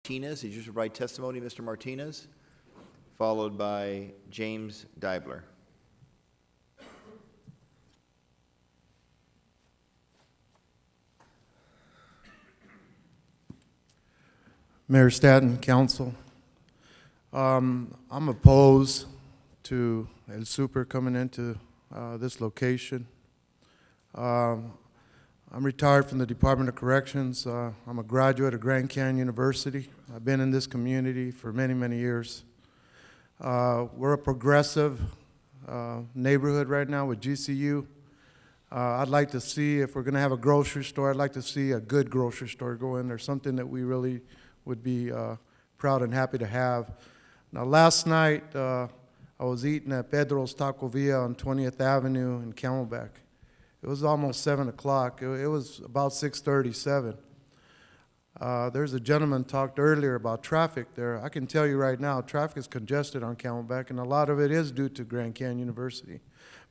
Martinez, did you provide testimony, Mr. Martinez? Followed by James Deibler. Mayor Stanton, Council, I'm opposed to El Super coming into this location. I'm retired from the Department of Corrections. I'm a graduate of Grand Canyon University. I've been in this community for many, many years. We're a progressive neighborhood right now with GCU. I'd like to see, if we're going to have a grocery store, I'd like to see a good grocery store go in there, something that we really would be proud and happy to have. Now, last night, I was eating at Pedro's Taco Villa on 20th Avenue in Camelback. It was almost 7 o'clock. It was about 6:37. There's a gentleman talked earlier about traffic there. I can tell you right now, traffic is congested on Camelback, and a lot of it is due to Grand Canyon University.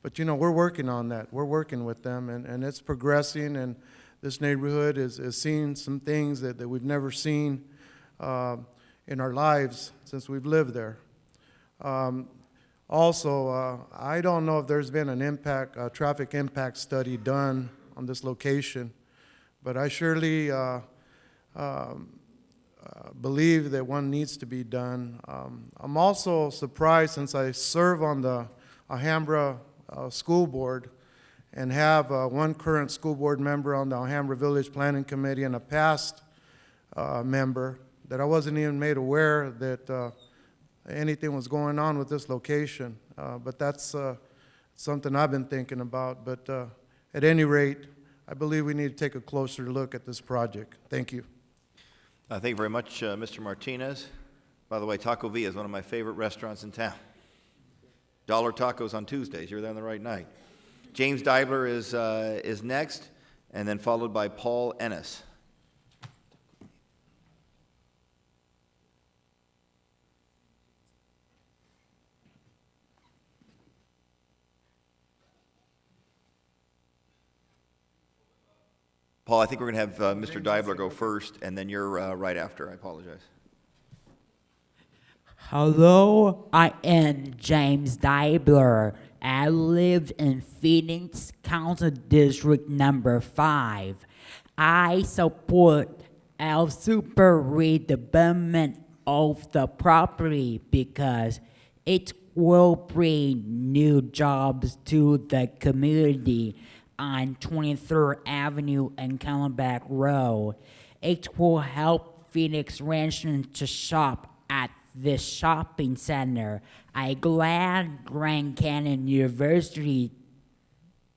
But, you know, we're working on that. We're working with them, and it's progressing, and this neighborhood is seeing some things that we've never seen in our lives since we've lived there. Also, I don't know if there's been an traffic impact study done on this location, but I surely believe that one needs to be done. I'm also surprised, since I serve on the Alhambra School Board and have one current school board member on the Alhambra Village Planning Committee and a past member, that I wasn't even made aware that anything was going on with this location. But that's something I've been thinking about. But at any rate, I believe we need to take a closer look at this project. Thank you. Thank you very much, Mr. Martinez. By the way, Taco Villa is one of my favorite restaurants in town. Dollar tacos on Tuesdays. You're there on the right night. James Deibler is next, and then followed by Paul Ennis. Paul, I think we're going to have Mr. Deibler go first, and then you're right after. I apologize. Hello, I am James Deibler. I live in Phoenix Council District number 5. I support El Super redevelopment of the property because it will bring new jobs to the community on 23rd Avenue and Camelback Road. It will help Phoenix residents to shop at this shopping center. I'm glad Grand Canyon University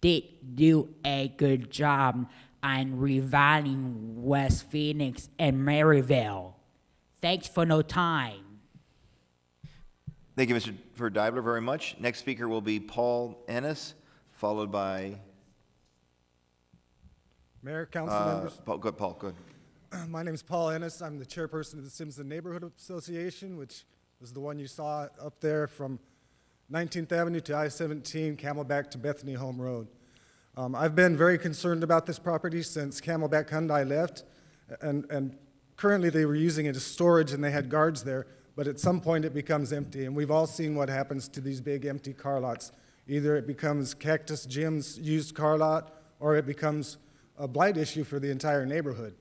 did do a good job on reviving West Phoenix and Maryville. Thanks for no time. Thank you, Mr. Deibler, very much. Next speaker will be Paul Ennis, followed by Mayor, council members. Paul, good, Paul, good. My name is Paul Ennis. I'm the chairperson of the Simpson Neighborhood Association, which was the one you saw up there from 19th Avenue to I-17, Camelback to Bethany Home Road. I've been very concerned about this property since Camelback Hyundai left, and currently they were using it as storage and they had guards there, but at some point it becomes empty, and we've all seen what happens to these big empty car lots. Either it becomes Cactus Jim's used car lot, or it becomes a blight issue for the entire neighborhood.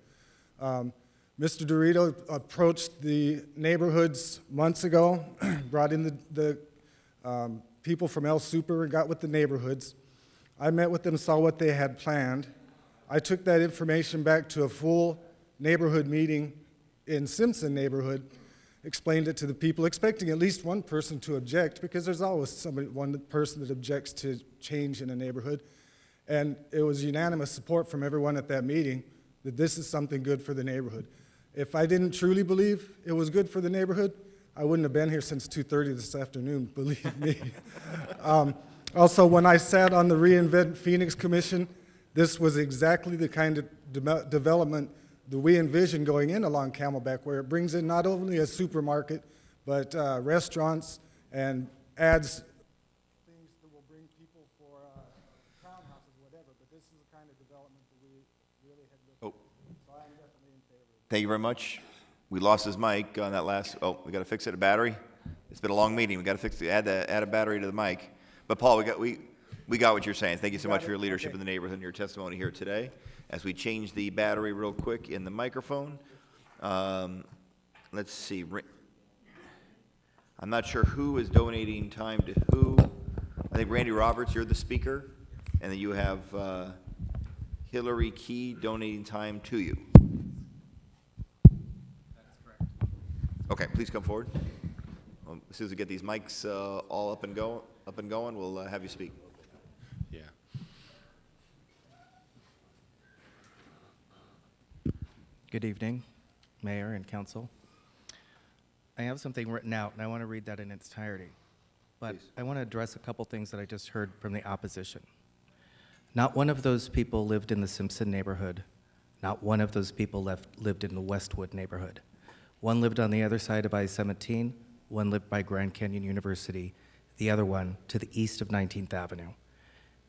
Mr. Dorito approached the neighborhoods months ago, brought in the people from El Super and got with the neighborhoods. I met with them, saw what they had planned. I took that information back to a full neighborhood meeting in Simpson neighborhood, explained it to the people, expecting at least one person to object, because there's always one person that objects to change in a neighborhood. And it was unanimous support from everyone at that meeting that this is something good for the neighborhood. If I didn't truly believe it was good for the neighborhood, I wouldn't have been here since 2:30 this afternoon, believe me. Also, when I sat on the Reinvent Phoenix Commission, this was exactly the kind of development that we envisioned going in along Camelback, where it brings in not only a supermarket, but restaurants and adds things that will bring people for townhouses, whatever. But this is the kind of development that we really had looked at. So I'm definitely in favor of it. Thank you very much. We lost his mic on that last, oh, we got to fix it, a battery? It's been a long meeting, we got to fix it, add a battery to the mic. But Paul, we got what you're saying. Thank you so much for your leadership in the neighborhood and your testimony here today. As we change the battery real quick in the microphone, let's see. I'm not sure who is donating time to who. I think Randy Roberts, you're the speaker, and then you have Hillary Key donating time to you. That's correct. Okay, please come forward. As soon as we get these mics all up and going, we'll have you speak. Yeah. Good evening, Mayor and Council. I have something written out, and I want to read that in its entirety. But Please. I want to address a couple things that I just heard from the opposition. Not one of those people lived in the Simpson neighborhood. Not one of those people lived in the Westwood neighborhood. One lived on the other side of I-17, one lived by Grand Canyon University, the other one to the east of 19th Avenue.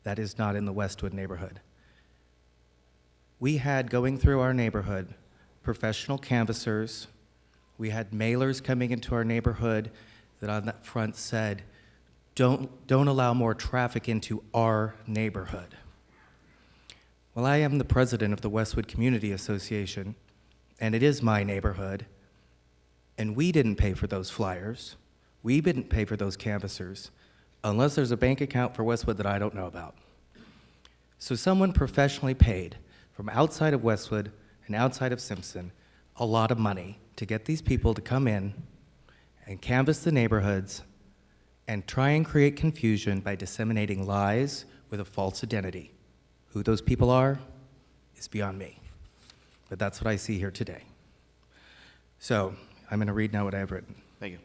That is not in the Westwood neighborhood. We had, going through our neighborhood, professional canvassers. We had mailers coming into our neighborhood that on that front said, don't allow more traffic into our neighborhood. Well, I am the president of the Westwood Community Association, and it is my neighborhood, and we didn't pay for those flyers. We didn't pay for those canvassers, unless there's a bank account for Westwood that I don't know about. So someone professionally paid from outside of Westwood and outside of Simpson a lot of money to get these people to come in and canvass the neighborhoods and try and create confusion by disseminating lies with a false identity. Who those people are is beyond me, but that's what I see here today. So I'm going to read now what I have written. Thank you.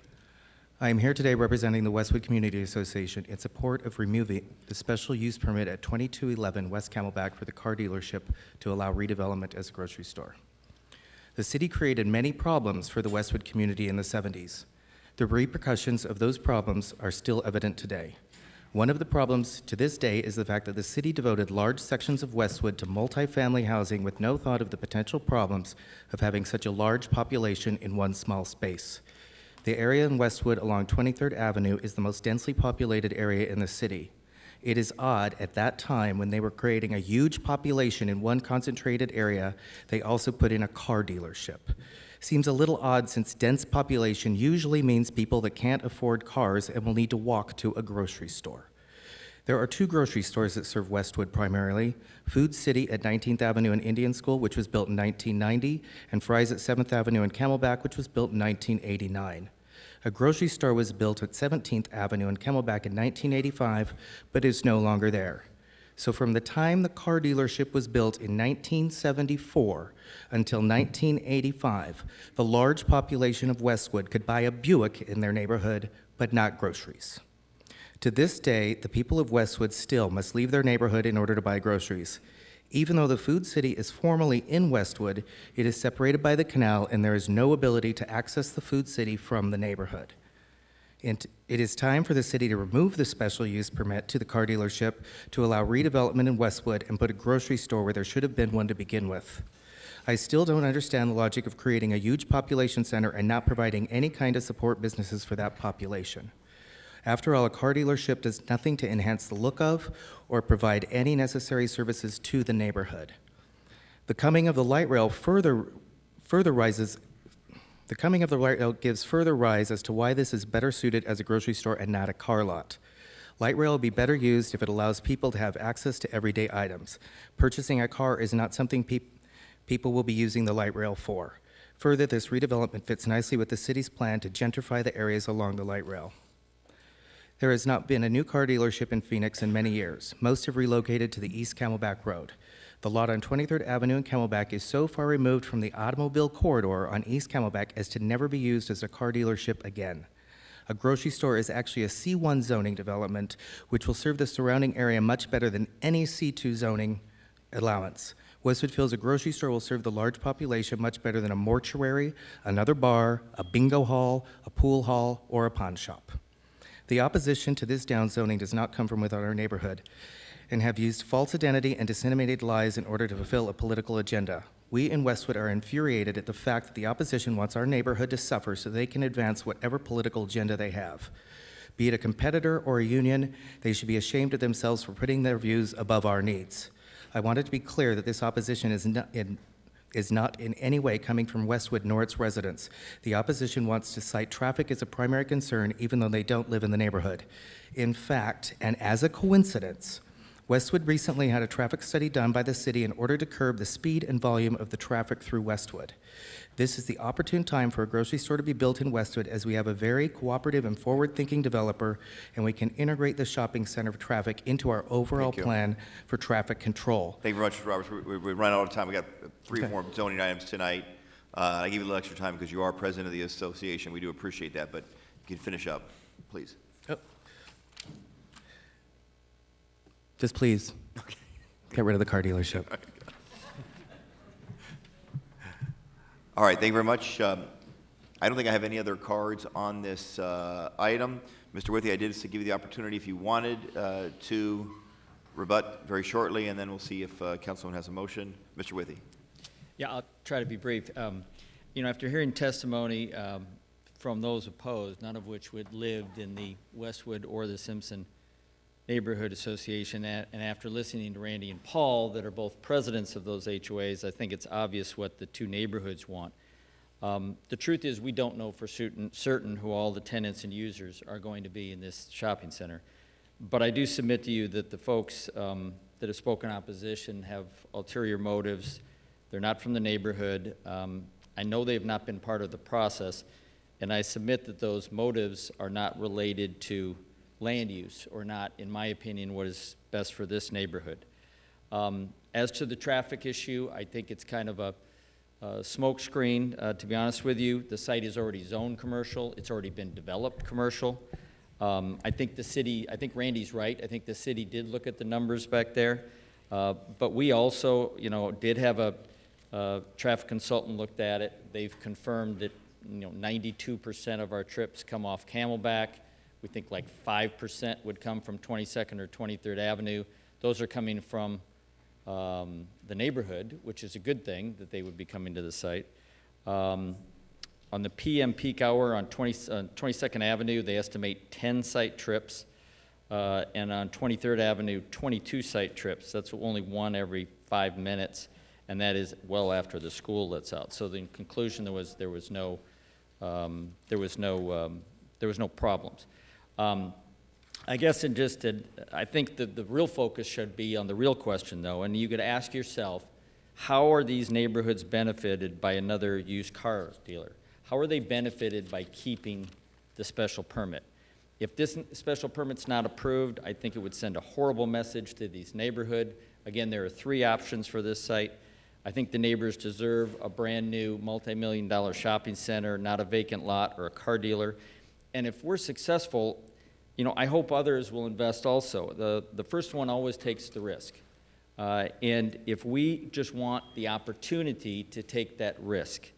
I am here today representing the Westwood Community Association in support of removing the special use permit at 2211 West Camelback for the car dealership to allow redevelopment as a grocery store. The city created many problems for the Westwood community in the 70s. The repercussions of those problems are still evident today. One of the problems to this day is the fact that the city devoted large sections of Westwood to multifamily housing with no thought of the potential problems of having such a large population in one small space. The area in Westwood along 23rd Avenue is the most densely populated area in the city. It is odd, at that time, when they were creating a huge population in one concentrated area, they also put in a car dealership. Seems a little odd since dense population usually means people that can't afford cars and will need to walk to a grocery store. There are two grocery stores that serve Westwood primarily, Food City at 19th Avenue and Indian School, which was built in 1990, and Fry's at 7th Avenue and Camelback, which was built in 1989. A grocery store was built at 17th Avenue and Camelback in 1985, but is no longer there. So from the time the car dealership was built in 1974 until 1985, the large population of Westwood could buy a Buick in their neighborhood, but not groceries. To this day, the people of Westwood still must leave their neighborhood in order to buy groceries. Even though the Food City is formally in Westwood, it is separated by the canal and there is no ability to access the Food City from the neighborhood. And it is time for the city to remove the special use permit to the car dealership to allow redevelopment in Westwood and put a grocery store where there should have been one to begin with. I still don't understand the logic of creating a huge population center and not providing any kind of support businesses for that population. After all, a car dealership does nothing to enhance the look of or provide any necessary services to the neighborhood. The coming of the light rail gives further rise as to why this is better suited as a grocery store and not a car lot. Light rail will be better used if it allows people to have access to everyday items. Purchasing a car is not something people will be using the light rail for. Further, this redevelopment fits nicely with the city's plan to gentrify the areas along the light rail. There has not been a new car dealership in Phoenix in many years. Most have relocated to the East Camelback Road. The lot on 23rd Avenue in Camelback is so far removed from the automobile corridor on East Camelback as to never be used as a car dealership again. A grocery store is actually a C1 zoning development, which will serve the surrounding area much better than any C2 zoning allowance. Westwood feels a grocery store will serve the large population much better than a mortuary, another bar, a bingo hall, a pool hall, or a pawn shop. The opposition to this downzoning does not come from within our neighborhood and have used false identity and disseminated lies in order to fulfill a political agenda. We in Westwood are infuriated at the fact that the opposition wants our neighborhood to suffer so they can advance whatever political agenda they have. Be it a competitor or a union, they should be ashamed of themselves for putting their views above our needs. I want it to be clear that this opposition is not in any way coming from Westwood nor its residents. The opposition wants to cite traffic as a primary concern even though they don't live in the neighborhood. In fact, and as a coincidence, Westwood recently had a traffic study done by the city in order to curb the speed and volume of the traffic through Westwood. This is the opportune time for a grocery store to be built in Westwood, as we have a very cooperative and forward-thinking developer, and we can integrate the shopping center traffic into our overall Thank you. plan for traffic control. Thank you very much, Mr. Roberts. We run out of time. We got 3 or 4 zoning items tonight. I give you a little extra time because you are president of the association. We do appreciate that, but you can finish up, please. Oh. Just please, get rid of the car dealership. All right, thank you very much. I don't think I have any other cards on this item. Mr. Withy, I did give you the opportunity if you wanted to rebut very shortly, and then we'll see if Councilman has a motion. Mr. Withy. Yeah, I'll try to be brief. You know, after hearing testimony from those opposed, none of which would lived in the Westwood or the Simpson Neighborhood Association, and after listening to Randy and Paul, that are both presidents of those HOAs, I think it's obvious what the two neighborhoods want. The truth is, we don't know for certain who all the tenants and users are going to be in this shopping center. But I do submit to you that the folks that have spoken opposition have ulterior motives. They're not from the neighborhood. I know they have not been part of the process, and I submit that those motives are not related to land use, or not, in my opinion, what is best for this neighborhood. As to the traffic issue, I think it's kind of a smoke screen, to be honest with you. The site is already zoned commercial. It's already been developed commercial. I think Randy's right. I think the city did look at the numbers back there. But we also, you know, did have a traffic consultant looked at it. They've confirmed that, you know, 92% of our trips come off Camelback. We think like 5% would come from 22nd or 23rd Avenue. Those are coming from the neighborhood, which is a good thing that they would be coming to the site. On the PM peak hour on 22nd Avenue, they estimate 10 site trips, and on 23rd Avenue, 22 site trips. That's only one every 5 minutes, and that is well after the school lets out. So in conclusion, there was no problems. I guess I think that the real focus should be on the real question, though, and you could ask yourself, how are these neighborhoods benefited by another used car dealer? How are they benefited by keeping the special permit? If this special permit's not approved, I think it would send a horrible message to these neighborhood. Again, there are 3 options for this site. I think the neighbors deserve a brand-new multi-million-dollar shopping center, not a vacant lot or a car dealer. And if we're successful, you know, I hope others will invest also. The first one always takes the risk. And if we just want the opportunity to take that risk,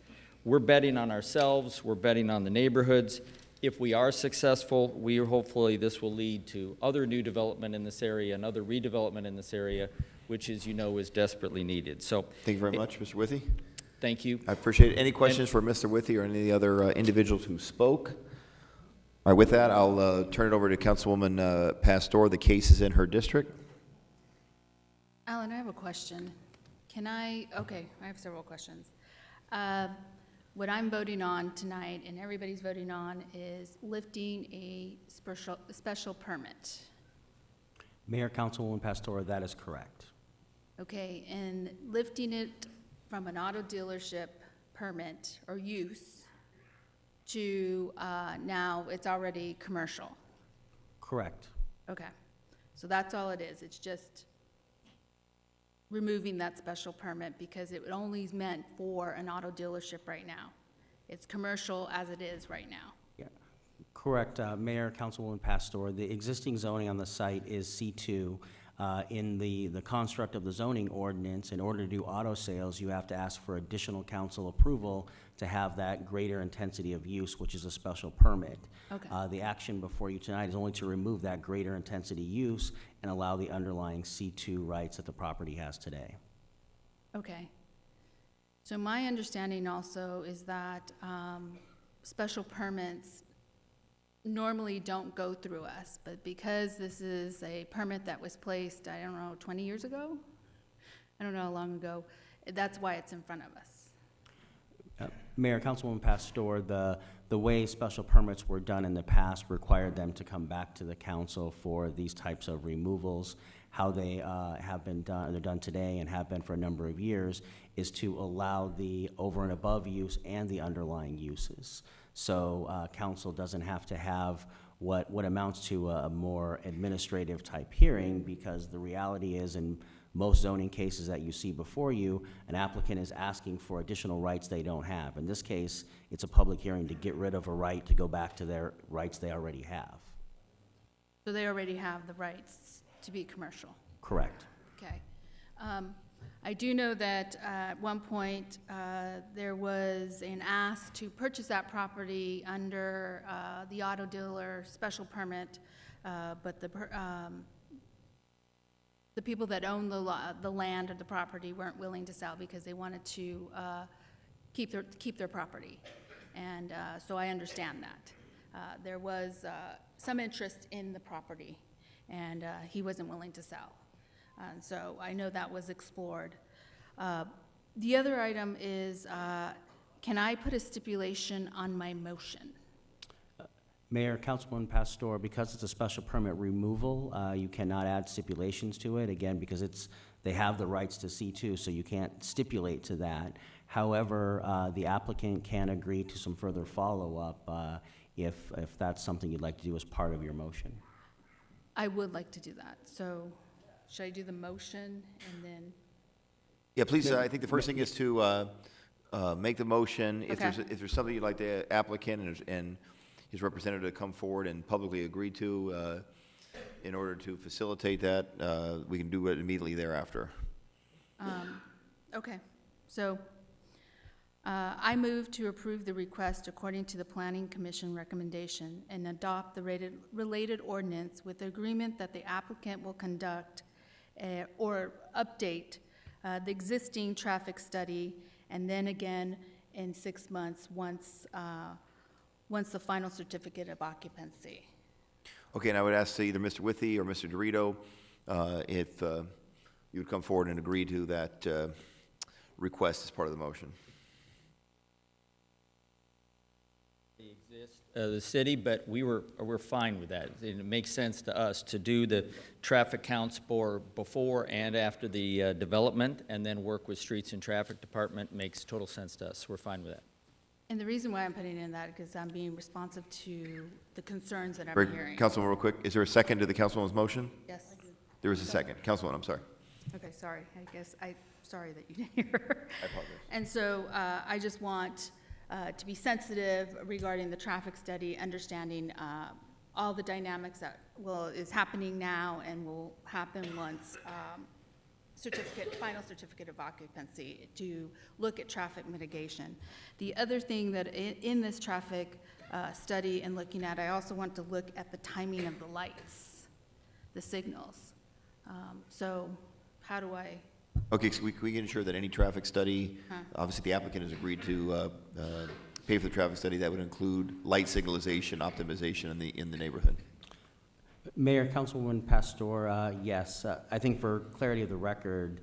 we're betting on ourselves, we're betting on the neighborhoods. If we are successful, hopefully this will lead to other new development in this area and other redevelopment in this area, which, as you know, is desperately needed. So, Thank you very much, Mr. Withy. thank you. I appreciate it. Any questions for Mr. Withy or any of the other individuals who spoke? All right, with that, I'll turn it over to Councilwoman Pastor. The case is in her district. Alan, I have a question. Okay, I have several questions. What I'm voting on tonight, and everybody's voting on, is lifting a special permit. Mayor, Councilwoman Pastor, that is correct. Okay, and lifting it from an auto dealership permit or use to now it's already commercial. Correct. Okay, so that's all it is. It's just removing that special permit because it only is meant for an auto dealership right now. It's commercial as it is right now. Yeah. Correct, Mayor, Councilwoman Pastor. The existing zoning on the site is C2. In the construct of the zoning ordinance, in order to do auto sales, you have to ask for additional council approval to have that greater intensity of use, which is a special permit. Okay. The action before you tonight is only to remove that greater intensity use and allow the underlying C2 rights that the property has today. Okay. So my understanding also is that special permits normally don't go through us, but because this is a permit that was placed, I don't know, 20 years ago? I don't know how long ago, that's why it's in front of us. Mayor, Councilwoman Pastor, the way special permits were done in the past required them to come back to the council for these types of removals. How they have been done, they're done today and have been for a number of years, is to allow the over and above use and the underlying uses. So council doesn't have to have what amounts to a more administrative type hearing, because the reality is, in most zoning cases that you see before you, an applicant is asking for additional rights they don't have. In this case, it's a public hearing to get rid of a right to go back to their rights they already have. So they already have the rights to be commercial. Correct. Okay. I do know that at one point, there was an ask to purchase that property under the auto dealer special permit, but the people that own the land or the property weren't willing to sell because they wanted to keep their property. And so I understand that. There was some interest in the property, and he wasn't willing to sell. And so I know that was explored. The other item is, can I put a stipulation on my motion? Mayor, Councilwoman Pastor, because it's a special permit removal, you cannot add stipulations to it, again, because they have the rights to C2, so you can't stipulate to that. However, the applicant can agree to some further follow-up if that's something you'd like to do as part of your motion. I would like to do that. So should I do the motion and then? Yeah, please, I think the first thing is to make the motion. If Okay. there's something you'd like the applicant and his representative to come forward and publicly agree to, in order to facilitate that, we can do it immediately thereafter. Okay. So I move to approve the request according to the Planning Commission recommendation and adopt the related ordinance with the agreement that the applicant will conduct or update the existing traffic study, and then again in 6 months once the final certificate of occupancy. Okay, and I would ask either Mr. Withy or Mr. Dorito if you would come forward and agree to that request as part of the motion. The city, but we're fine with that. It makes sense to us to do the traffic counts for before and after the development, and then work with Streets and Traffic Department. Makes total sense to us. We're fine with that. And the reason why I'm putting in that is because I'm being responsive to the concerns that I'm Great. hearing. Councilwoman, real quick, is there a second to the councilwoman's motion? Yes. There is a second. Councilwoman, I'm sorry. Okay, sorry. Sorry that you didn't hear. I apologize. And so I just want to be sensitive regarding the traffic study, understanding all the dynamics that is happening now and will happen once final certificate of occupancy, to look at traffic mitigation. The other thing that in this traffic study and looking at, I also want to look at the timing of the lights, the signals. So how do I? Okay, so we can ensure that any traffic study, obviously the applicant has agreed to pay for the traffic study. That would include light signalization, optimization in the neighborhood. Mayor, Councilwoman Pastor, yes. I think for clarity of the record,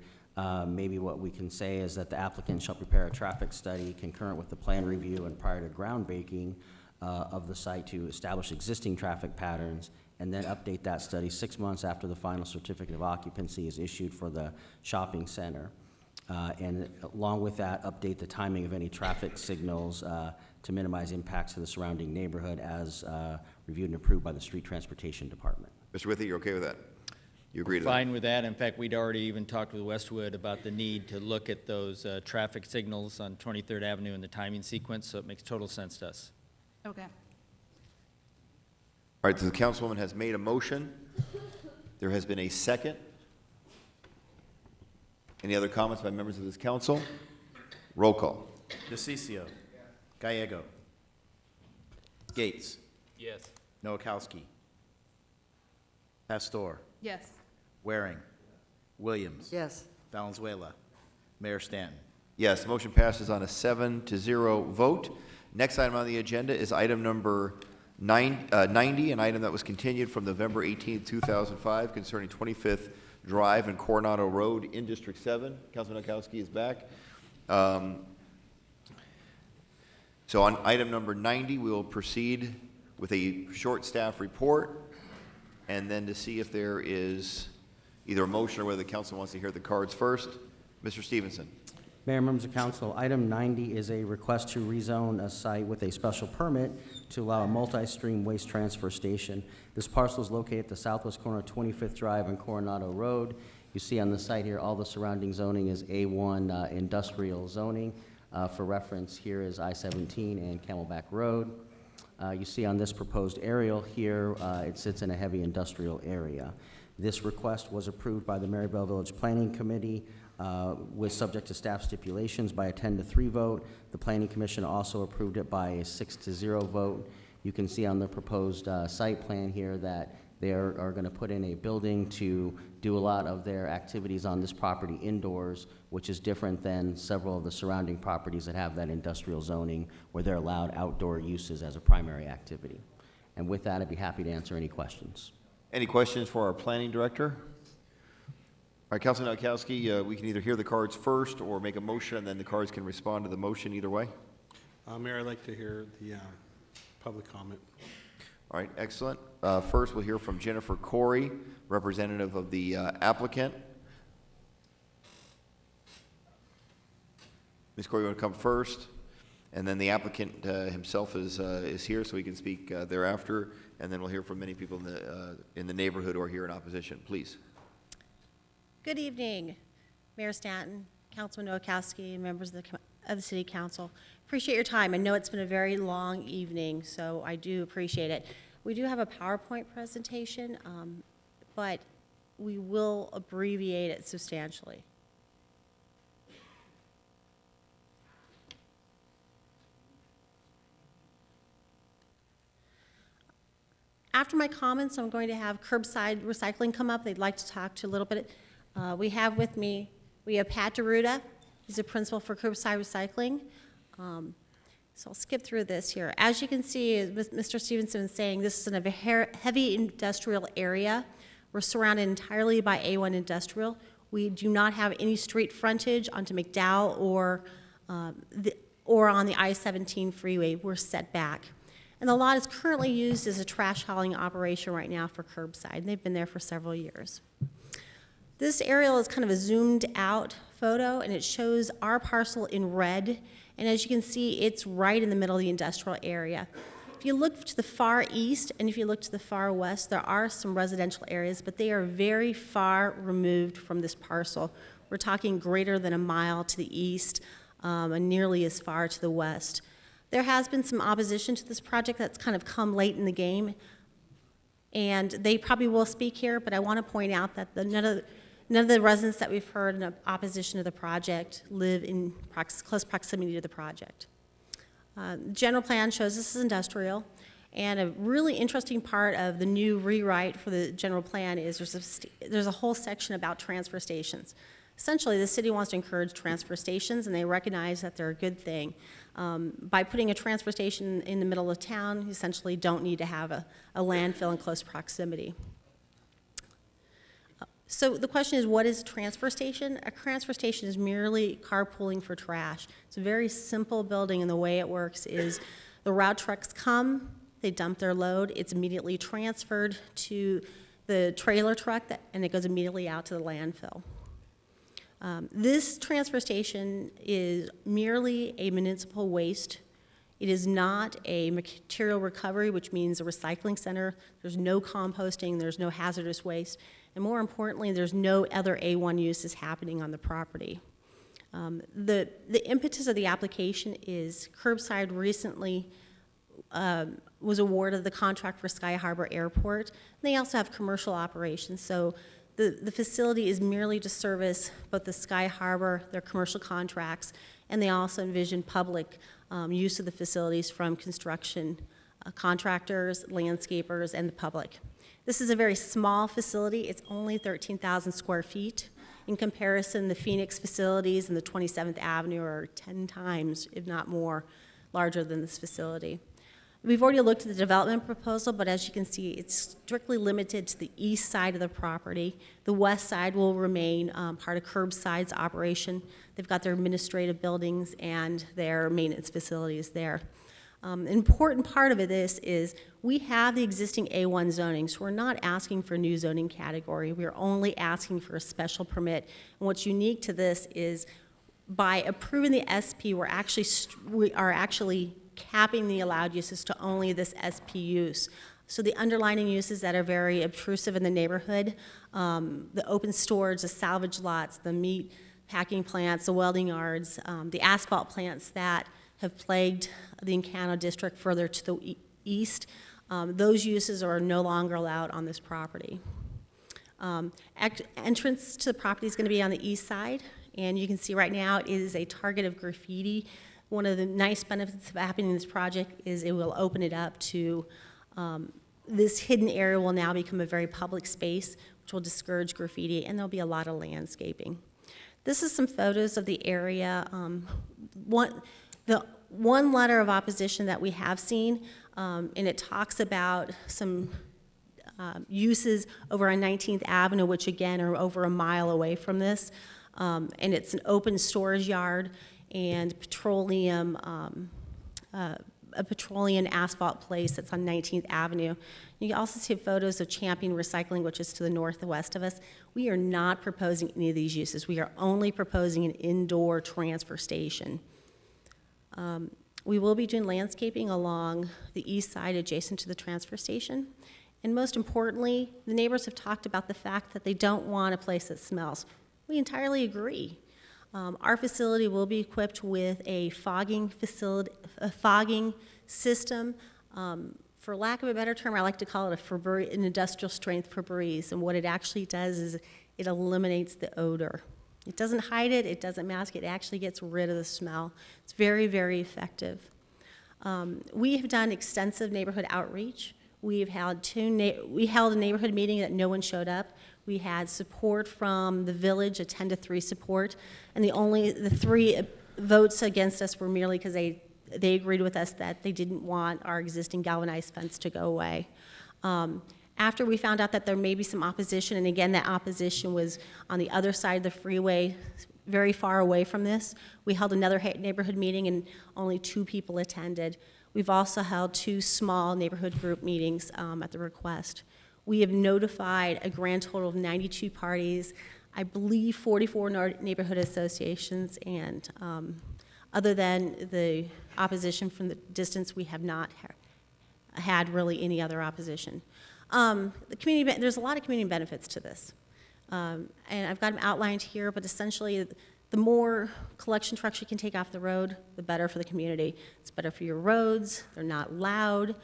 maybe what we can say is that the applicant shall prepare a traffic study concurrent with the plan review and prior to groundbreaking of the site to establish existing traffic patterns, and then update that study 6 months after the final certificate of occupancy is issued for the shopping center. And along with that, update the timing of any traffic signals to minimize impacts to the surrounding neighborhood as reviewed and approved by the Street Transportation Department. Mr. Withy, you're okay with that? You agree to that? Fine with that. In fact, we'd already even talked with Westwood about the need to look at those traffic signals on 23rd Avenue and the timing sequence, so it makes total sense to us. Okay. All right, so the councilwoman has made a motion. There has been a second. Any other comments by members of this council? Roll call. DeCiccio. Gallego. Gates. Yes. Nowakowski. Pastor. Yes. Waring. Williams. Yes. Valenzuela. Mayor Stanton. Yes, the motion passes on a 7-0 vote. Next item on the agenda is item number 90, an item that was continued from November 18, 2005, concerning 25th Drive and Coronado Road in District 7. Councilman Nowakowski is back. So on item number 90, we will proceed with a short staff report, and then to see if there is either a motion or whether the council wants to hear the cards first. Mr. Stevenson. Mayor, members of council, item 90 is a request to rezone a site with a special permit to allow a multi-stream waste transfer station. This parcel is located at the southwest corner of 25th Drive and Coronado Road. You see on the site here, all the surrounding zoning is A1 industrial zoning. For reference, here is I-17 and Camelback Road. You see on this proposed aerial here, it sits in a heavy industrial area. This request was approved by the Maryville Village Planning Committee with subject to staff stipulations by a 10-3 vote. The Planning Commission also approved it by a 6-0 vote. You can see on the proposed site plan here that they are going to put in a building to do a lot of their activities on this property indoors, which is different than several of the surrounding properties that have that industrial zoning where they're allowed outdoor uses as a primary activity. And with that, I'd be happy to answer any questions. Any questions for our planning director? All right, Councilman Nowakowski, we can either hear the cards first or make a motion, and then the cards can respond to the motion either way. Mayor, I'd like to hear the public comment. All right, excellent. First, we'll hear from Jennifer Corey, representative of the applicant. Ms. Corey, you want to come first? And then the applicant himself is here, so he can speak thereafter. And then we'll hear from many people in the neighborhood who are here in opposition. Please. Good evening, Mayor Stanton, Councilman Nowakowski, and members of the City Council. Appreciate your time. I know it's been a very long evening, so I do appreciate it. We do have a PowerPoint presentation, but we will abbreviate it substantially. After my comments, I'm going to have Curbside Recycling come up. They'd like to talk to a little bit. We have Pat DeRuda. He's a principal for Curbside Recycling. So I'll skip through this here. As you can see, as Mr. Stevenson is saying, this is a heavy industrial area. We're surrounded entirely by A1 industrial. We do not have any street frontage onto McDowell or on the I-17 freeway. We're set back. And the lot is currently used as a trash hauling operation right now for curbside, and they've been there for several years. This aerial is kind of a zoomed out photo, and it shows our parcel in red, and as you can see, it's right in the middle of the industrial area. If you look to the far east and if you look to the far west, there are some residential areas, but they are very far removed from this parcel. We're talking greater than a mile to the east and nearly as far to the west. There has been some opposition to this project that's kind of come late in the game, and they probably will speak here, but I want to point out that none of the residents that we've heard in opposition to the project live in close proximity to the project. The general plan shows this is industrial, and a really interesting part of the new rewrite for the general plan is there's a whole section about transfer stations. Essentially, the city wants to encourage transfer stations, and they recognize that they're a good thing. By putting a transfer station in the middle of town, you essentially don't need to have a landfill in close proximity. So the question is, what is a transfer station? A transfer station is merely carpooling for trash. It's a very simple building, and the way it works is the route trucks come, they dump their load, it's immediately transferred to the trailer truck, and it goes immediately out to the landfill. This transfer station is merely a municipal waste. It is not a material recovery, which means a recycling center. There's no composting, there's no hazardous waste, and more importantly, there's no other A1 uses happening on the property. The impetus of the application is Curbside recently was awarded the contract for Sky Harbor Airport. They also have commercial operations, so the facility is merely to service both the Sky Harbor, their commercial contracts, and they also envision public use of the facilities from construction contractors, landscapers, and the public. This is a very small facility. It's only 13,000 square feet, In comparison, the Phoenix facilities and the 27th Avenue are 10 times, if not more, larger than this facility. We've already looked at the development proposal, but as you can see, it's strictly limited to the east side of the property. The west side will remain part of Curbside's operation. They've got their administrative buildings and their maintenance facilities there. An important part of this is we have the existing A1 zoning, so we're not asking for a new zoning category. We're only asking for a special permit. And what's unique to this is by approving the SP, we are actually capping the allowed uses to only this SP use. So the underlining uses that are very obtrusive in the neighborhood, the open storage, the salvage lots, the meat packing plants, the welding yards, the asphalt plants that have plagued the Encano district further to the east, those uses are no longer allowed on this property. Entrance to the property is going to be on the east side, and you can see right now it is a target of graffiti. One of the nice benefits of happening in this project is it will open it up to, this hidden area will now become a very public space, which will discourage graffiti, and there'll be a lot of landscaping. This is some photos of the area. The one letter of opposition that we have seen, and it talks about some uses over on 19th Avenue, which again are over a mile away from this, and it's an open storage yard and petroleum, a petroleum asphalt place that's on 19th Avenue. You can also see photos of Champion Recycling, which is to the northwest of us. We are not proposing any of these uses. We are only proposing an indoor transfer station. We will be doing landscaping along the east side adjacent to the transfer station. And most importantly, the neighbors have talked about the fact that they don't want a place that smells. We entirely agree. Our facility will be equipped with a fogging system. For lack of a better term, I like to call it an industrial strength Febreze. And what it actually does is it eliminates the odor. It doesn't hide it, it doesn't mask it, it actually gets rid of the smell. It's very, very effective. We have done extensive neighborhood outreach. We held a neighborhood meeting that no one showed up. We had support from the village, a 10-3 support, and the 3 votes against us were merely because they agreed with us that they didn't want our existing galvanized fence to go away. After we found out that there may be some opposition, and again, that opposition was on the other side of the freeway, very far away from this, we held another neighborhood meeting and only 2 people attended. We've also held 2 small neighborhood group meetings at the request. We have notified a grand total of 92 parties, I believe 44 neighborhood associations, and other than the opposition from the distance, we have not had really any other opposition. There's a lot of community benefits to this. And I've got them outlined here, but essentially the more collection trucks you can take off the road, the better for the community. It's better for your roads, they're not loud,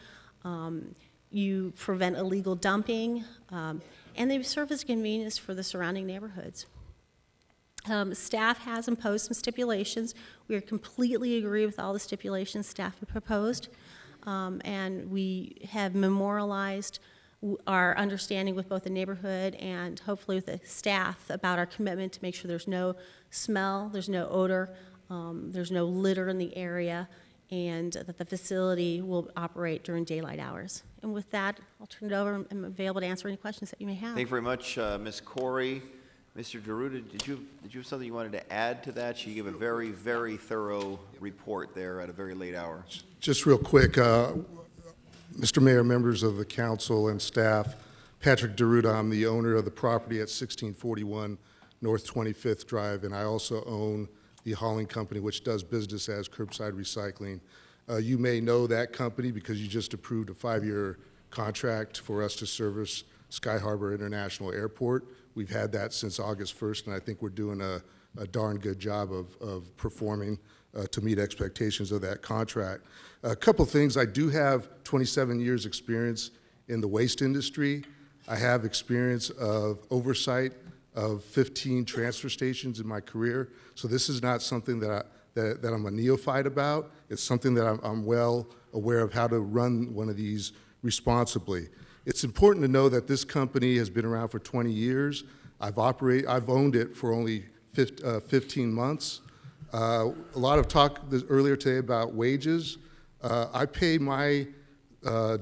you prevent illegal dumping, and they serve as convenience for the surrounding neighborhoods. Staff has imposed some stipulations. We completely agree with all the stipulations staff have proposed, and we have memorialized our understanding with both the neighborhood and hopefully with the staff about our commitment to make sure there's no smell, there's no odor, there's no litter in the area, and that the facility will operate during daylight hours. And with that, I'll turn it over and I'm available to answer any questions that you may have. Thank you very much, Ms. Corey. Mr. Deruta, did you have something you wanted to add to that? She gave a very, very thorough report there at a very late hour. Just real quick, Mr. Mayor, members of the council and staff, Patrick Deruta, I'm the owner of the property at 1641 North 25th Drive, and I also own the hauling company which does business as Curbside Recycling. You may know that company because you just approved a 5-year contract for us to service Sky Harbor International Airport. We've had that since August 1st, and I think we're doing a darn good job of performing to meet expectations of that contract. A couple things, I do have 27 years experience in the waste industry. I have experience of oversight of 15 transfer stations in my career, so this is not something that I'm a neophyte about. It's something that I'm well aware of how to run one of these responsibly. It's important to know that this company has been around for 20 years. I've owned it for only 15 months. A lot of talk earlier today about wages. I pay my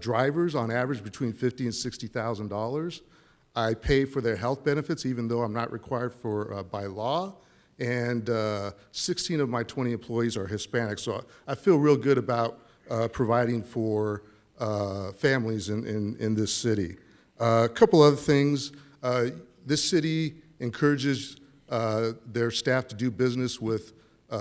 drivers on average between $50,000 and $60,000. I pay for their health benefits, even though I'm not required for by law. And 16 of my 20 employees are Hispanic, so I feel real good about providing for families in this city. A couple other things. This city encourages their staff to do business with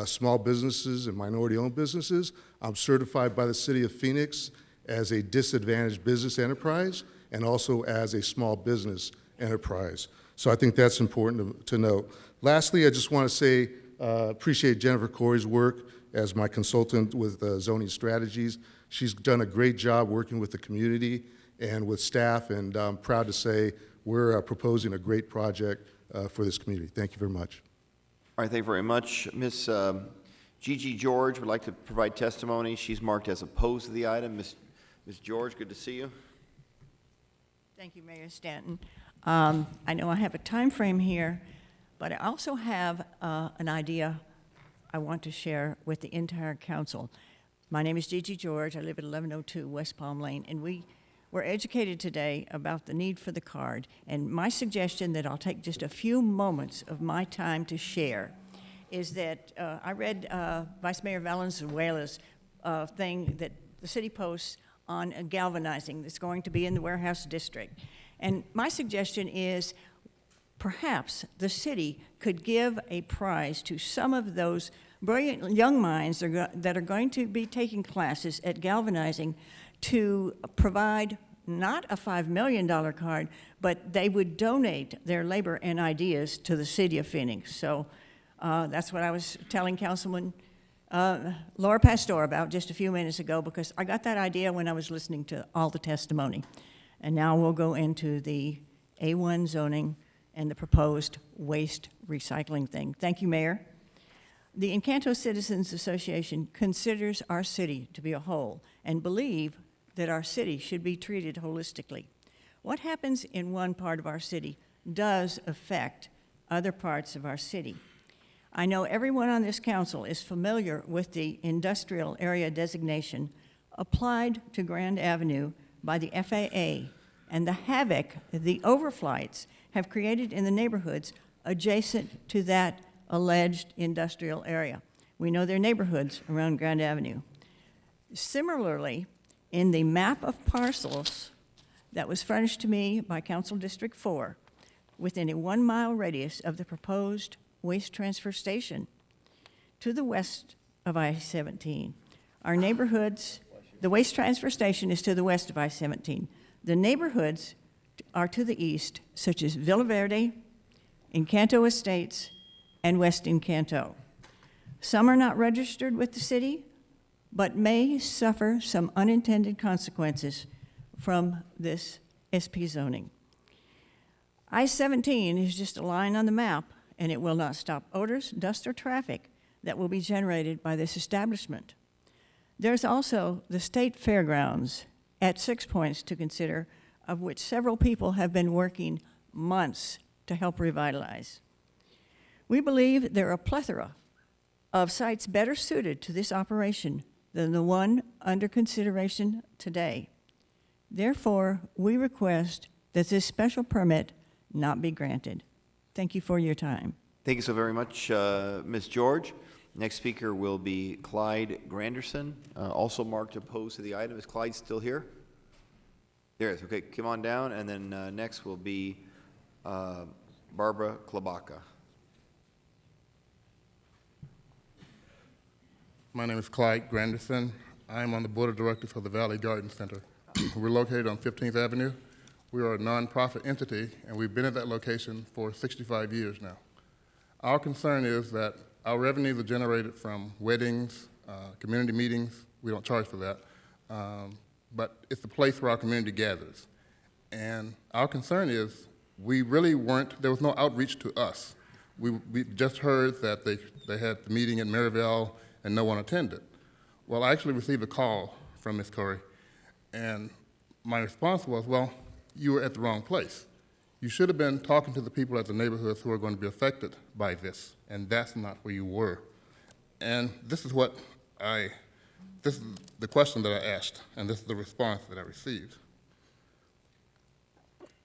small businesses and minority-owned businesses. I'm certified by the City of Phoenix as a disadvantaged business enterprise and also as a small business enterprise. So I think that's important to note. Lastly, I just want to say appreciate Jennifer Corey's work as my consultant with zoning strategies. She's done a great job working with the community and with staff, and I'm proud to say we're proposing a great project for this community. Thank you very much. All right, thank you very much. Ms. Gigi George would like to provide testimony. She's marked as opposed to the item. Ms. George, good to see you. Thank you, Mayor Stanton. I know I have a time frame here, but I also have an idea I want to share with the entire council. My name is Gigi George. I live at 1102 West Palm Lane, and we were educated today about the need for the card. And my suggestion that I'll take just a few moments of my time to share is that I read Vice Mayor Valenzuela's thing that the city posts on galvanizing that's going to be in the warehouse district. And my suggestion is perhaps the city could give a prize to some of those brilliant young minds that are going to be taking classes at galvanizing to provide not a $5 million card, but they would donate their labor and ideas to the city of Phoenix. So that's what I was telling Councilman Laura Pastor about just a few minutes ago, because I got that idea when I was listening to all the testimony. And now we'll go into the A1 zoning and the proposed waste recycling thing. Thank you, Mayor. The Encanto Citizens Association considers our city to be a whole and believe that our city should be treated holistically. What happens in one part of our city does affect other parts of our city. I know everyone on this council is familiar with the industrial area designation applied to Grand Avenue by the FAA and the havoc the overflights have created in the neighborhoods adjacent to that alleged industrial area. We know their neighborhoods around Grand Avenue. Similarly, in the map of parcels that was furnished to me by Council District 4, within a 1-mile radius of the proposed waste transfer station to the west of I-17. Our neighborhoods, the waste transfer station is to the west of I-17. The neighborhoods are to the east, such as Villa Verde, Encanto Estates, and West Encanto. Some are not registered with the city, but may suffer some unintended consequences from this SP zoning. I-17 is just a line on the map, and it will not stop odors, dust, or traffic that will be generated by this establishment. There's also the state fairgrounds at 6 points to consider, of which several people have been working months to help revitalize. We believe there are a plethora of sites better suited to this operation than the one under consideration today. Therefore, we request that this special permit not be granted. Thank you for your time. Thank you so very much, Ms. George. Next speaker will be Clyde Granderson, also marked opposed to the item. Is Clyde still here? There is. Okay, come on down. And then next will be Barbara Klobaka. My name is Clyde Granderson. I am on the board of directors for the Valley Garden Center. We're located on 15th Avenue. We are a nonprofit entity, and we've been at that location for 65 years now. Our concern is that our revenues are generated from weddings, community meetings. We don't charge for that, but it's the place where our community gathers. And our concern is there was no outreach to us. We just heard that they had the meeting in Maryville and no one attended. Well, I actually received a call from Ms. Corey, and my response was, well, you were at the wrong place. You should have been talking to the people at the neighborhoods who are going to be affected by this, and that's not where you were. And this is this is the question that I asked, and this is the response that I received.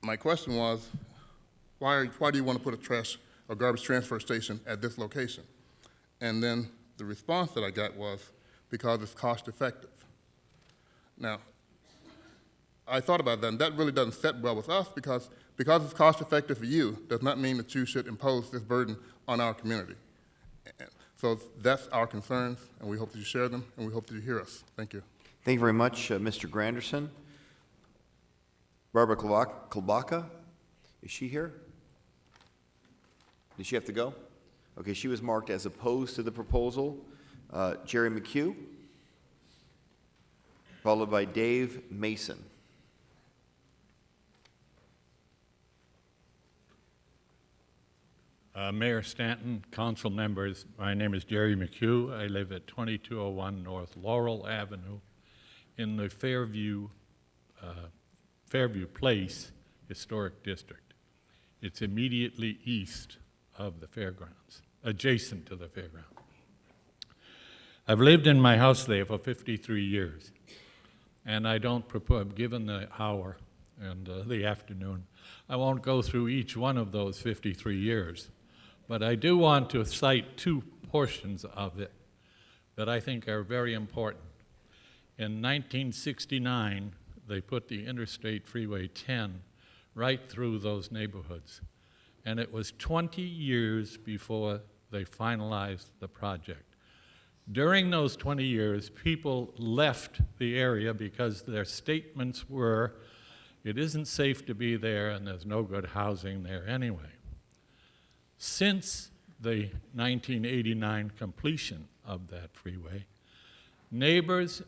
My question was, why do you want to put a garbage transfer station at this location? And then the response that I got was, because it's cost effective. Now, I thought about that, and that really doesn't set well with us because it's cost effective for you does not mean that you should impose this burden on our community. So that's our concerns, and we hope that you share them, and we hope that you hear us. Thank you. Thank you very much, Mr. Granderson. Barbara Klobaka, is she here? Did she have to go? Okay, she was marked as opposed to the proposal. Jerry McHugh, followed by Dave Mason. Mayor Stanton, council members, my name is Jerry McHugh. I live at 2201 North Laurel Avenue in the Fairview Place Historic District. It's immediately east of the fairgrounds, adjacent to the fairground. I've lived in my house there for 53 years, and I don't propose, given the hour and the afternoon, I won't go through each one of those 53 years. But I do want to cite two portions of it that I think are very important. In 1969, they put the Interstate Freeway 10 right through those neighborhoods. And it was 20 years before they finalized the project. During those 20 years, people left the area because their statements were, it isn't safe to be there and there's no good housing there anyway. Since the 1989 completion of that freeway, neighbors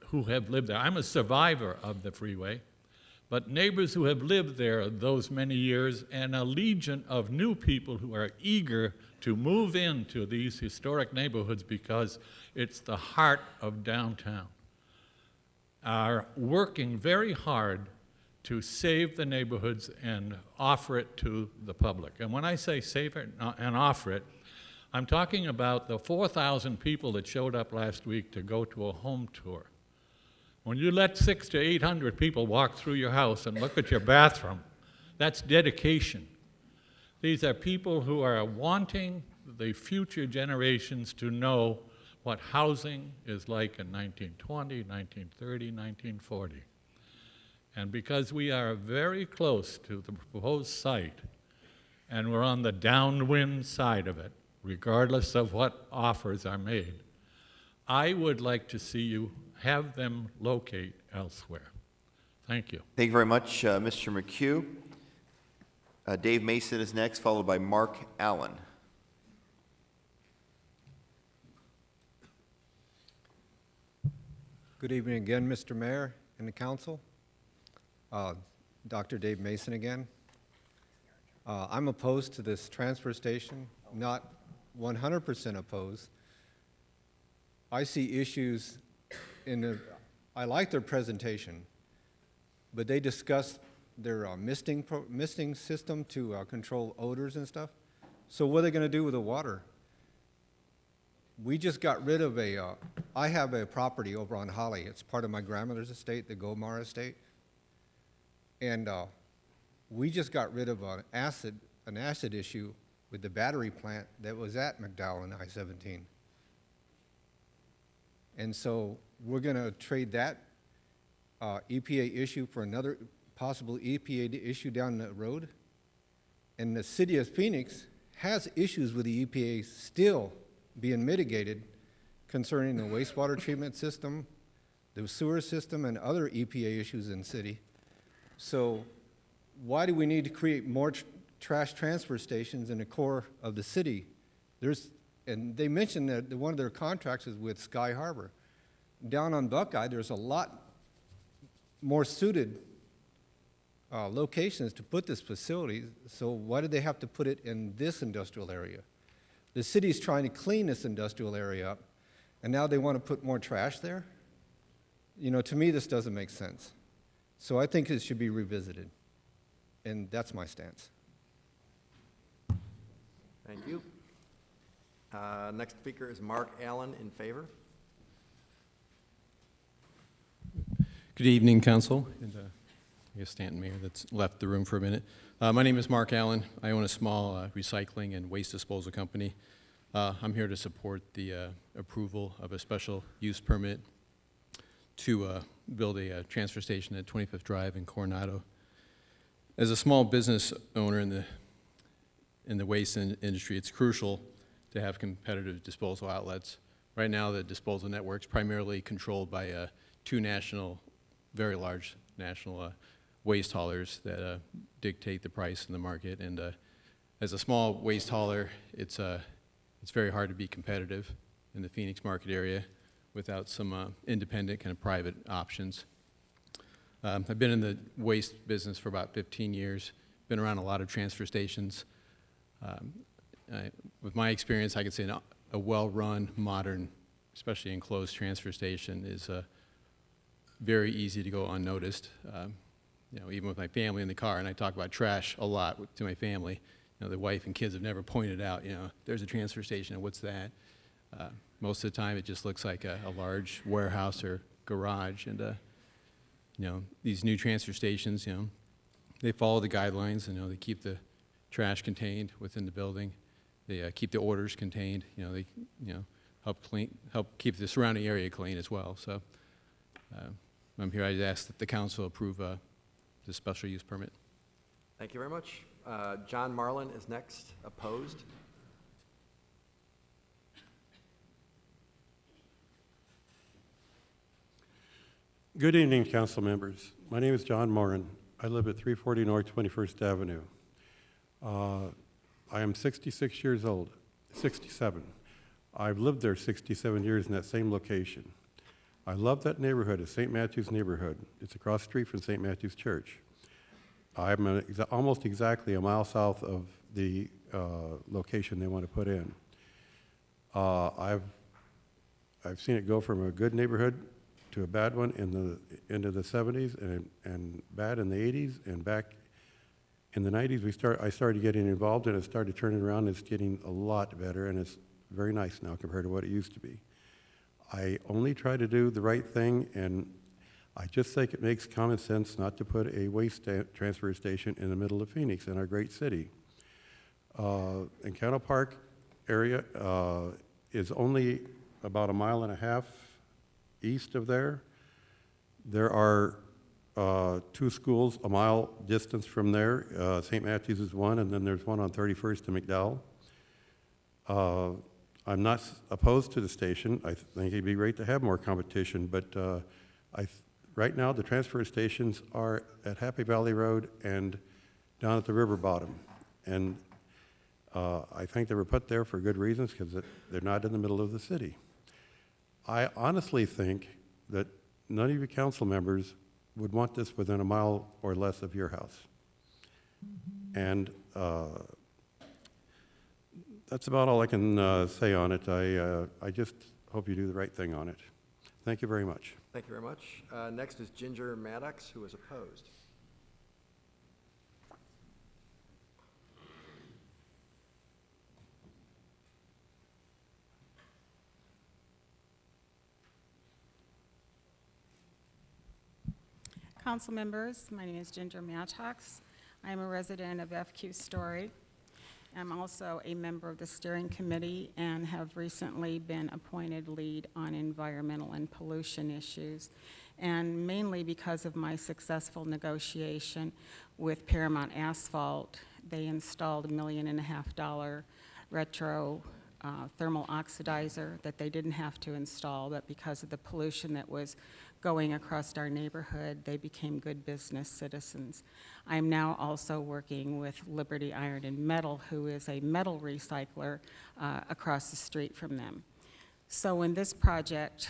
who have lived there, I'm a survivor of the freeway, but neighbors who have lived there those many years and a legion of new people who are eager to move into these historic neighborhoods because it's the heart of downtown, are working very hard to save the neighborhoods and offer it to the public. And when I say save it and offer it, I'm talking about the 4,000 people that showed up last week to go to a home tour. When you let 600 to 800 people walk through your house and look at your bathroom, that's dedication. These are people who are wanting the future generations to know what housing is like in 1920, 1930, 1940. And because we are very close to the proposed site, and we're on the downwind side of it, regardless of what offers are made, I would like to see you have them locate elsewhere. Thank you. Thank you very much, Mr. McHugh. Dave Mason is next, followed by Mark Allen. Good evening again, Mr. Mayor and the council. Dr. Dave Mason again. I'm opposed to this transfer station, not 100% opposed. I see issues I like their presentation, but they discuss their misting system to control odors and stuff. So what are they going to do with the water? We just got rid of I have a property over on Holly. It's part of my grandmother's estate, the Gomar estate. And we just got rid of an acid issue with the battery plant that was at McDowell and I-17. And so we're going to trade that EPA issue for another possible EPA issue down the road. And the city of Phoenix has issues with the EPA still being mitigated concerning the wastewater treatment system, the sewer system, and other EPA issues in the city. So why do we need to create more trash transfer stations in the core of the city? And they mentioned that one of their contracts is with Sky Harbor. Down on Buckeye, there's a lot more suited locations to put this facility, so why did they have to put it in this industrial area? The city's trying to clean this industrial area up, and now they want to put more trash there? You know, to me, this doesn't make sense. So I think it should be revisited. And that's my stance. Thank you. Next speaker is Mark Allen, in favor. Good evening, Council, and I guess Stanton Mayor that's left the room for a minute. My name is Mark Allen. I own a small recycling and waste disposal company. I'm here to support the approval of a special use permit to build a transfer station at 25th Drive in Coronado. As a small business owner in the waste industry, it's crucial to have competitive disposal outlets. Right now, the disposal network's primarily controlled by two very large national waste haulers that dictate the price in the market. And as a small waste hauler, it's very hard to be competitive in the Phoenix market area without some independent kind of private options. I've been in the waste business for about 15 years, been around a lot of transfer stations. With my experience, I could say a well-run, modern, especially enclosed transfer station is very easy to go unnoticed. Even with my family in the car, and I talk about trash a lot to my family. The wife and kids have never pointed out, there's a transfer station, and what's that? Most of the time, it just looks like a large warehouse or garage, and these new transfer stations, they follow the guidelines, and they keep the trash contained within the building. They keep the orders contained. They help keep the surrounding area clean as well. So I'm here. I ask that the council approve the special use permit. Thank you very much. John Marlin is next, opposed. Good evening, council members. My name is John Moran. I live at 340 North 21st Avenue. I am 66 years old, 67. I've lived there 67 years in that same location. I love that neighborhood, it's St. Matthew's neighborhood. It's across the street from St. Matthew's Church. I'm almost exactly a mile south of the location they want to put in. I've seen it go from a good neighborhood to a bad one into the 70s and bad in the 80s, and back in the 90s I started getting involved, and it started turning around, and it's getting a lot better, and it's very nice now compared to what it used to be. I only try to do the right thing, and I just think it makes common sense not to put a waste transfer station in the middle of Phoenix, in our great city. Encano Park area is only about a mile and a half east of there. There are two schools a mile distance from there. St. Matthew's is one, and then there's one on 31st and McDowell. I'm not opposed to the station. I think it'd be great to have more competition, but right now the transfer stations are at Happy Valley Road and down at the river bottom. And I think they were put there for good reasons, because they're not in the middle of the city. I honestly think that none of you council members would want this within a mile or less of your house. And that's about all I can say on it. I just hope you do the right thing on it. Thank you very much. Thank you very much. Next is Ginger Maddox, who is opposed. Council members, my name is Ginger Maddox. I am a resident of FQ Story. I'm also a member of the steering committee and have recently been appointed lead on environmental and pollution issues, and mainly because of my successful negotiation with Paramount Asphalt. They installed $1.5 million retro thermal oxidizer that they didn't have to install, but because of the pollution that was going across our neighborhood, they became good business citizens. I'm now also working with Liberty Iron and Metal, who is a metal recycler across the street from them. So when this project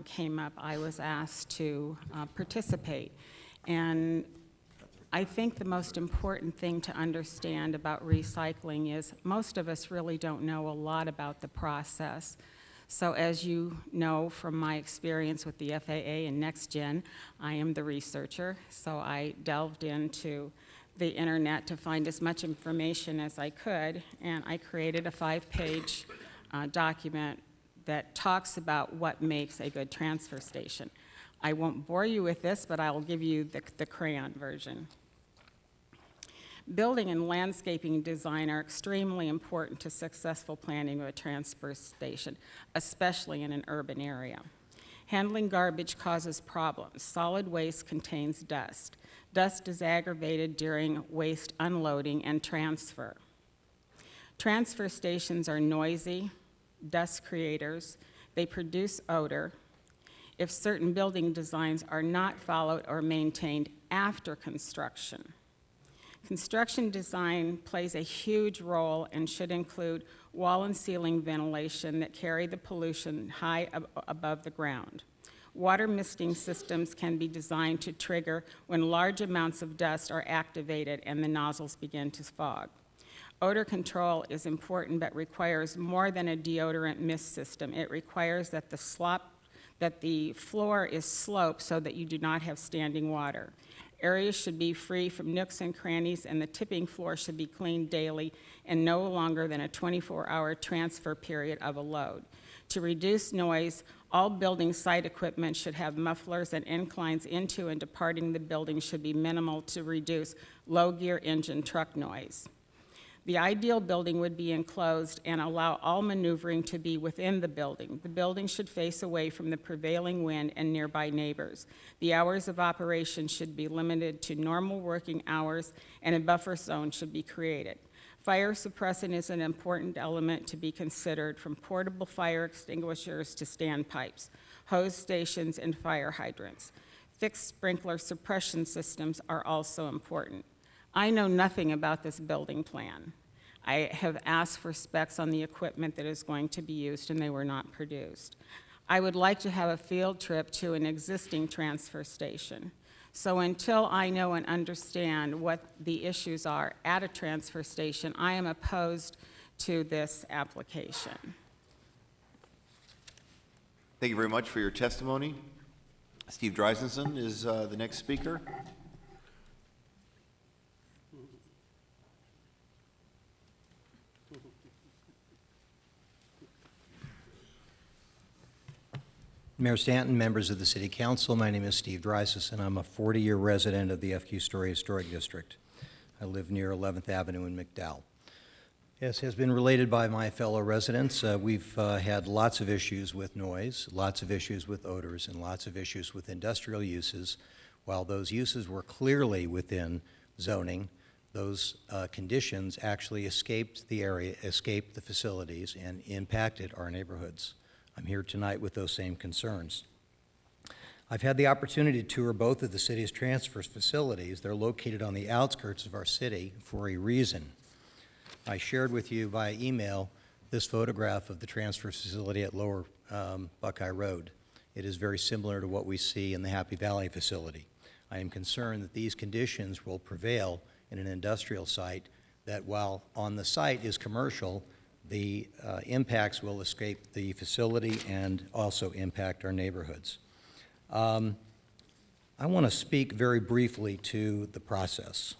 came up, I was asked to participate. And I think the most important thing to understand about recycling is most of us really don't know a lot about the process. So as you know from my experience with the FAA and NextGen, I am the researcher. So I delved into the internet to find as much information as I could, and I created a 5-page document that talks about what makes a good transfer station. I won't bore you with this, but I will give you the crayon version. Building and landscaping design are extremely important to successful planning of a transfer station, especially in an urban area. Handling garbage causes problems. Solid waste contains dust. Dust is aggravated during waste unloading and transfer. Transfer stations are noisy, dust creators. They produce odor. If certain building designs are not followed or maintained after construction. Construction design plays a huge role and should include wall and ceiling ventilation that carry the pollution high above the ground. Water misting systems can be designed to trigger when large amounts of dust are activated and the nozzles begin to fog. Odor control is important but requires more than a deodorant mist system. It requires that the floor is sloped so that you do not have standing water. Areas should be free from nooks and crannies, and the tipping floor should be cleaned daily and no longer than a 24-hour transfer period of a load. To reduce noise, all building site equipment should have mufflers, and inclines into and departing the building should be minimal to reduce low-gear engine truck noise. The ideal building would be enclosed and allow all maneuvering to be within the building. The building should face away from the prevailing wind and nearby neighbors. The hours of operation should be limited to normal working hours, and a buffer zone should be created. Fire suppressant is an important element to be considered, from portable fire extinguishers to standpipes, hose stations, and fire hydrants. Fixed sprinkler suppression systems are also important. I know nothing about this building plan. I have asked for specs on the equipment that is going to be used, and they were not produced. I would like to have a field trip to an existing transfer station. So until I know and understand what the issues are at a transfer station, I am opposed to this application. Thank you very much for your testimony. Steve Dreisenson is the next speaker. Mayor Stanton, members of the City Council, my name is Steve Dreisenson, and I'm a 40-year resident of the FQ Story Historic District. I live near 11th Avenue in McDowell. As has been related by my fellow residents, we've had lots of issues with noise, lots of issues with odors, and lots of issues with industrial uses. While those uses were clearly within zoning, those conditions actually escaped the area, escaped the facilities, and impacted our neighborhoods. I'm here tonight with those same concerns. I've had the opportunity to tour both of the city's transfer facilities. They're located on the outskirts of our city for a reason. I shared with you via email this photograph of the transfer facility at Lower Buckeye Road. It is very similar to what we see in the Happy Valley facility. I am concerned that these conditions will prevail in an industrial site that, while on the site is commercial, the impacts will escape the facility and also impact our neighborhoods. I want to speak very briefly to the process.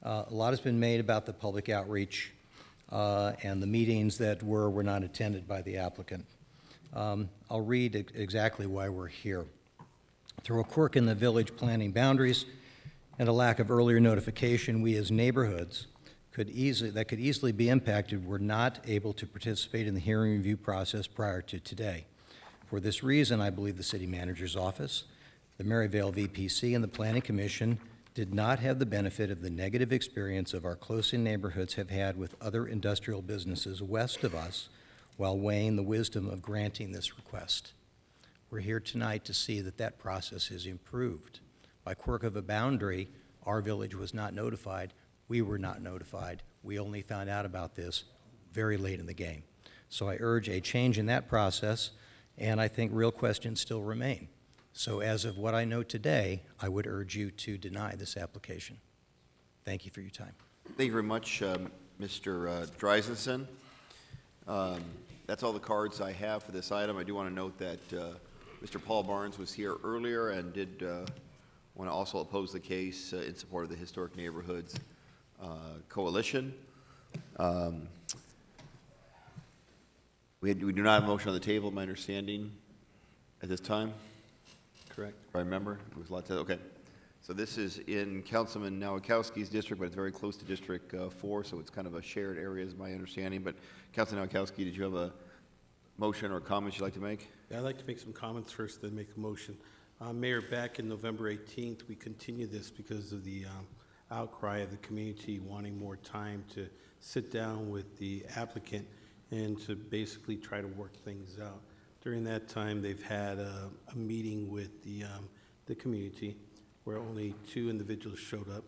A lot has been made about the public outreach and the meetings that were not attended by the applicant. I'll read exactly why we're here. Through a quirk in the village planning boundaries and a lack of earlier notification, we as neighborhoods that could easily be impacted were not able to participate in the hearing review process prior to today. For this reason, I believe the City Manager's Office, the Maryvale VPC, and the Planning Commission did not have the benefit of the negative experience of our close-in neighborhoods have had with other industrial businesses west of us while weighing the wisdom of granting this request. We're here tonight to see that that process is improved. By quirk of a boundary, our village was not notified. We were not notified. We only found out about this very late in the game. So I urge a change in that process, and I think real questions still remain. So as of what I know today, I would urge you to deny this application. Thank you for your time. Thank you very much, Mr. Dreisenson. That's all the cards I have for this item. I do want to note that Mr. Paul Barnes was here earlier and did want to also oppose the case in support of the Historic Neighborhoods Coalition. We do not have a motion on the table, my understanding, at this time? Correct? If I remember, it was a lot to, okay. So this is in Councilman Nowakowski's district, but it's very close to District 4, so it's kind of a shared area is my understanding. But Councilman Nowakowski, did you have a motion or comments you'd like to make? Yeah, I'd like to make some comments first, then make a motion. Mayor, back in November 18th, we continued this because of the outcry of the community wanting more time to sit down with the applicant and to basically try to work things out. During that time, they've had a meeting with the community where only 2 individuals showed up.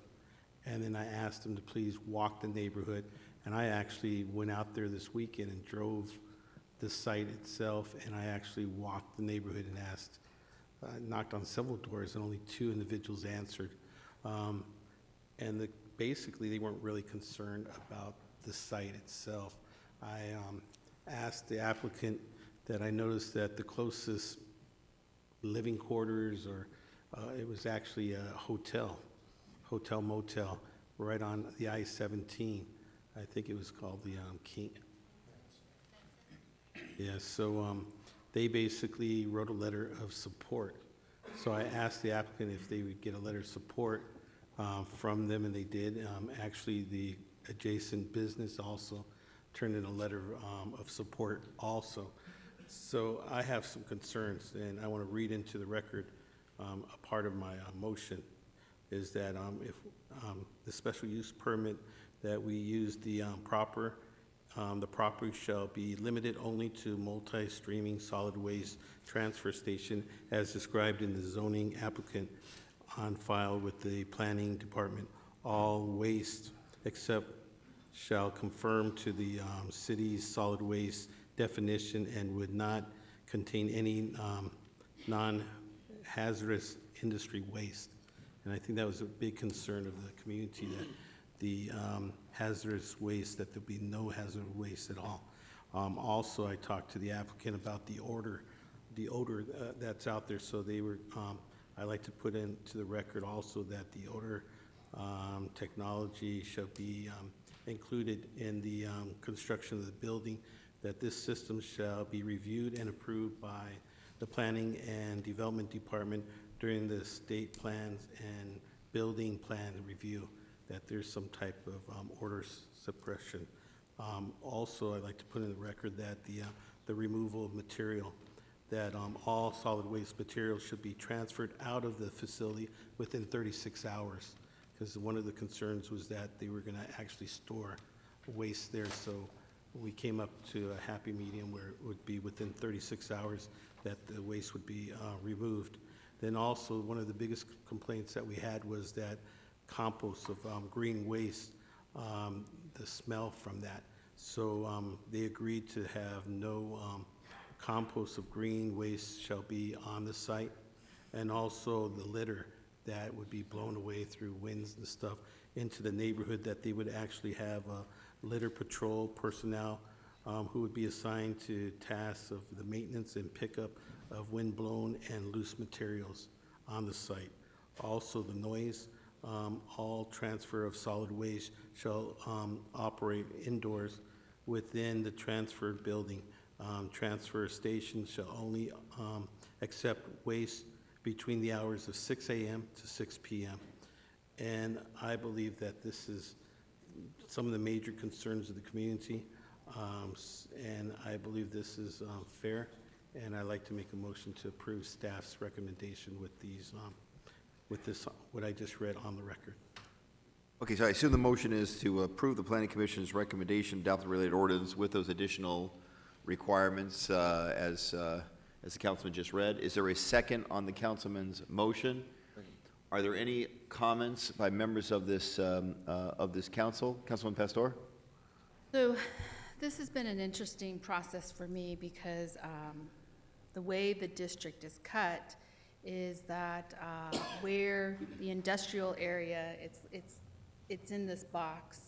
And then I asked them to please walk the neighborhood. And I actually went out there this weekend and drove the site itself, and I actually walked the neighborhood and asked, knocked on several doors, and only 2 individuals answered. And basically, they weren't really concerned about the site itself. I asked the applicant that I noticed that the closest living quarters, or it was actually a hotel motel, right on the I-17. I think it was called the King. Yeah, so they basically wrote a letter of support. So I asked the applicant if they would get a letter of support from them, and they did. Actually, the adjacent business also turned in a letter of support also. So I have some concerns, and I want to read into the record a part of my motion is that if the special use permit that we use the property shall be limited only to multi-streaming solid waste transfer station as described in the zoning applicant on file with the planning department. All waste except shall conform to the city's solid waste definition and would not contain any non-hazardous industry waste. And I think that was a big concern of the community, that the hazardous waste, that there'd be no hazardous waste at all. Also, I talked to the applicant about the odor that's out there. So they were, I like to put into the record also that the odor technology shall be included in the construction of the building, that this system shall be reviewed and approved by the Planning and Development Department during the state plans and building plan review, that there's some type of odor suppression. Also, I'd like to put in the record that the removal of material, that all solid waste materials should be transferred out of the facility within 36 hours, because one of the concerns was that they were going to actually store waste there. So we came up to a happy medium where it would be within 36 hours that the waste would be removed. Then also, one of the biggest complaints that we had was that compost of green waste, the smell from that. So they agreed to have no compost of green waste shall be on the site, and also the litter that would be blown away through winds and stuff into the neighborhood, that they would actually have litter patrol personnel who would be assigned to tasks of the maintenance and pickup of wind-blown and loose materials on the site. Also, the noise, all transfer of solid waste shall operate indoors within the transferred building. Transfer stations shall only accept waste between the hours of 6 a.m. to 6 p.m. And I believe that this is some of the major concerns of the community, and I believe this is fair, and I'd like to make a motion to approve staff's recommendation with these, with this, what I just read on the record. Okay, so I assume the motion is to approve the Planning Commission's recommendation to adopt the related ordinance with those additional requirements as the councilman just read. Is there a second on the councilman's motion? Are there any comments by members of this council? Councilman Pastor? So this has been an interesting process for me because the way the district is cut is that where the industrial area, it's in this box,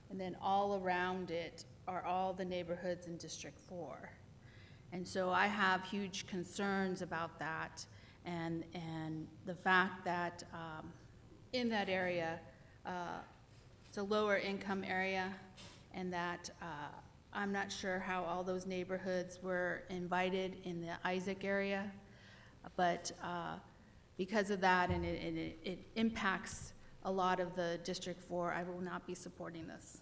and then all around it are all the neighborhoods in District 4. And so I have huge concerns about that. and the fact that in that area, it's a lower income area, and that I'm not sure how all those neighborhoods were invited in the Isaac area, but because of that, and it impacts a lot of the District 4, I will not be supporting this.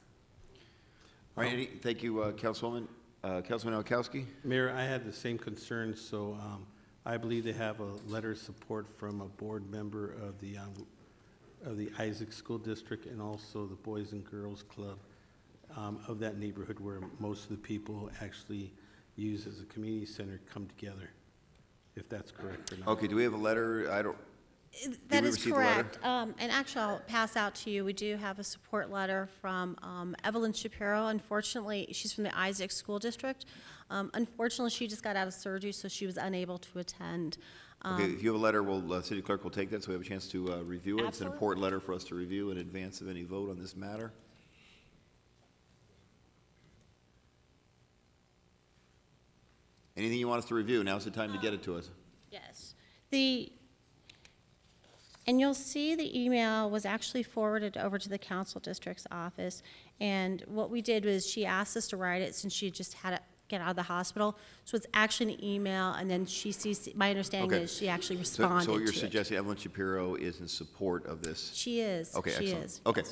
All right, thank you, Councilwoman. Councilman Nowakowski? Mayor, I had the same concerns, so I believe they have a letter of support from a board member of the Isaac School District and also the Boys and Girls Club of that neighborhood where most of the people actually use as a community center come together, if that's correct or not. Okay, do we have a letter? That is correct. And actually, I'll pass out to you. We do have a support letter from Evelyn Shapiro. Unfortunately, she's from the Isaac School District. Unfortunately, she just got out of surgery, so she was unable to attend. Okay, if you have a letter, City Clerk will take that so we have a chance to review it. It's an Absolutely. important letter for us to review in advance of any vote on this matter. Anything you want us to review? Now's the time to get it to us. Yes. And you'll see the email was actually forwarded over to the council district's office. And what we did was she asked us to write it since she just had to get out of the hospital. So it's actually an email, and then she sees, my understanding Okay. is she actually responded So what you're to it. suggesting Evelyn Shapiro is in support of this? She is. Okay, She excellent. is. Okay.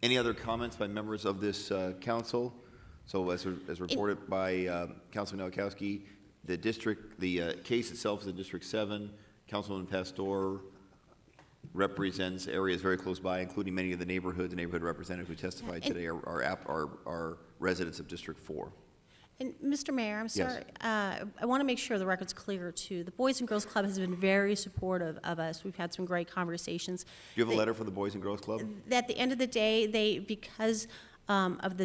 Any other comments by members of this council? So as reported by Councilman Nowakowski, the case itself is in District 7. Councilman Pastor represents areas very close by, including many of the neighborhood representatives who testified and- today are residents of District 4. And Mr. Mayor, I'm Yes. sorry, I want to make sure the record's clear too. The Boys and Girls Club has been very supportive of us. We've had some great conversations. Do you have a letter from the Boys and Girls Club? At the end of the day, because of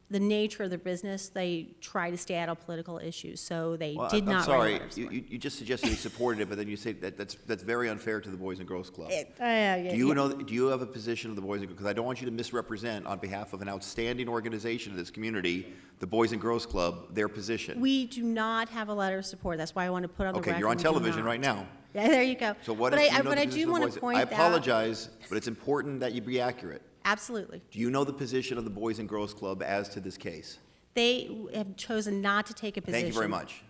the nature of their business, they try to stay out of political issues, so they Well, did I'm not sorry, write a letter. you just suggested you supported it, but then you say that's very unfair to the Boys and Girls Club. Yeah, Do you know? Do you have a position of the Boys and Girls? Because I don't want you to misrepresent on behalf of an outstanding organization in this community, the Boys and Girls Club, their position. We do not have a letter of support. That's why I want to put on the record. Okay, you're on we do television not. right now. Yeah, there you go. So what But is, I, do you know but the I position do of the want Boys- to point I out. apologize, but it's important that you be accurate. Absolutely. Do you know the position of the Boys and Girls Club as to this case? They have chosen not to take a position. Thank you very much.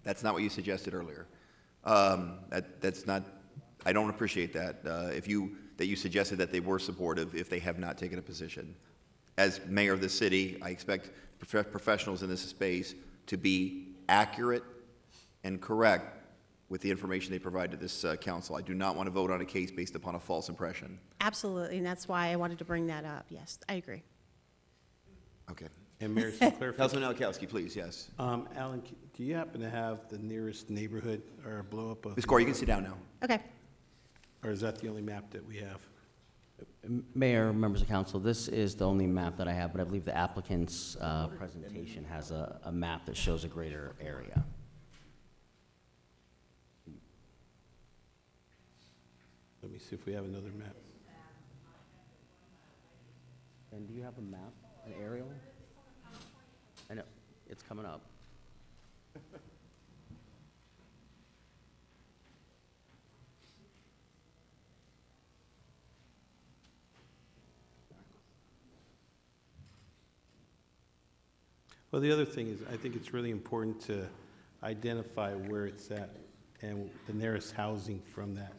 That's not what you suggested earlier. That's not, I don't appreciate that. That you suggested that they were supportive if they have not taken a position. As mayor of the city, I expect professionals in this space to be accurate and correct with the information they provide to this council. I do not want to vote on a case based upon a false impression. Absolutely, and that's why I wanted to bring that up. Yes, I agree. Okay. And Mayor, some clarification. Councilman Nowakowski, please, yes. Alan, do you happen to have the nearest neighborhood or blow up of? Ms. Gore, you can sit down now. Okay. Or is that the only map that we have? Mayor, members of council, this is the only map that I have, but I believe the applicant's presentation has a map that shows a greater area. Let me see if we have another map. And do you have a map, an aerial? I know, it's coming up. Well, the other thing is, I think it's really important to identify where it's at and the nearest housing from that.